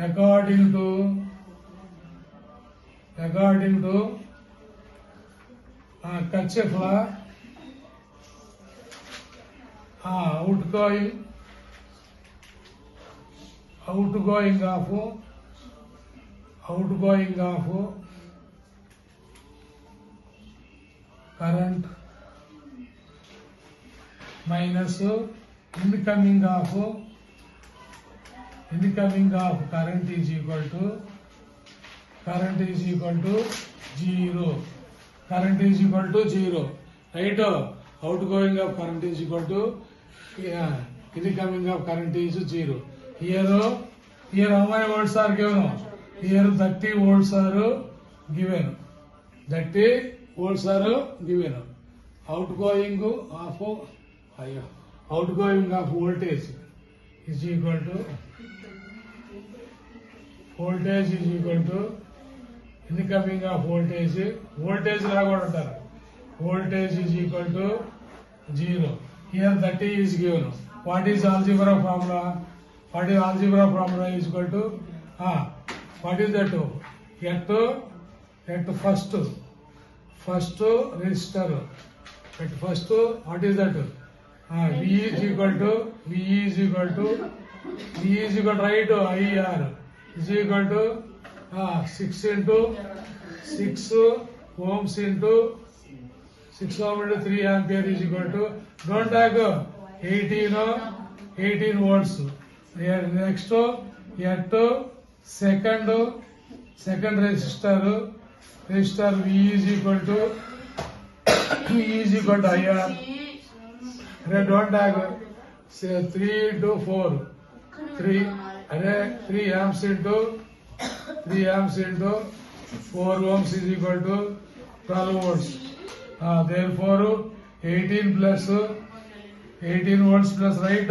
according to kerchief law, outgoing of current minus incoming of current is equal to 0. Current is equal to 0. Right? Outgoing of current is equal to incoming of current is 0. Here how many volts are given? Here 30 volts are given. 30 volts are given. Outgoing of voltage is equal to incoming of voltage laga voltage is equal to 0. Here 30 is given. What is algebra formula? Is equal to what is that? At first resistor. At first, what is that? V is equal to right IR is equal to 6 into 6 ohms into 6 ohm into 3 ampere is equal to, don't take 18 volts. Next at second resistor V is equal to IR. Don't take 3 into 4 3 amps into 4 ohms is equal to 12 volts. Therefore 18 volts plus right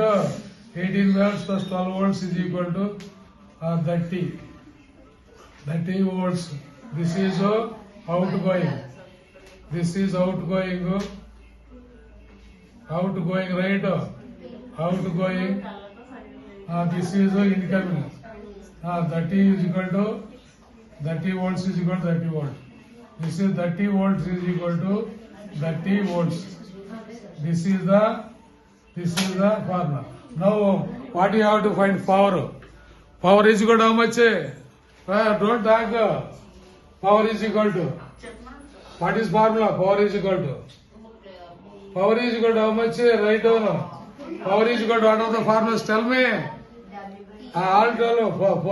18 volts plus 12 volts is equal to 30 volts. This is outgoing. This is outgoing right? Outgoing. This is incoming. 30 is equal to 30 volts is equal to 30 volts. This is 30 volts is equal to 30 volts. This is the formula. Now what you have to find? Power. Power is equal to how much? Don't talk. Power is equal to. What is formula? Power is equal to how much? Write down. Power is equal to what are the formulas? Tell me. All tell formulas.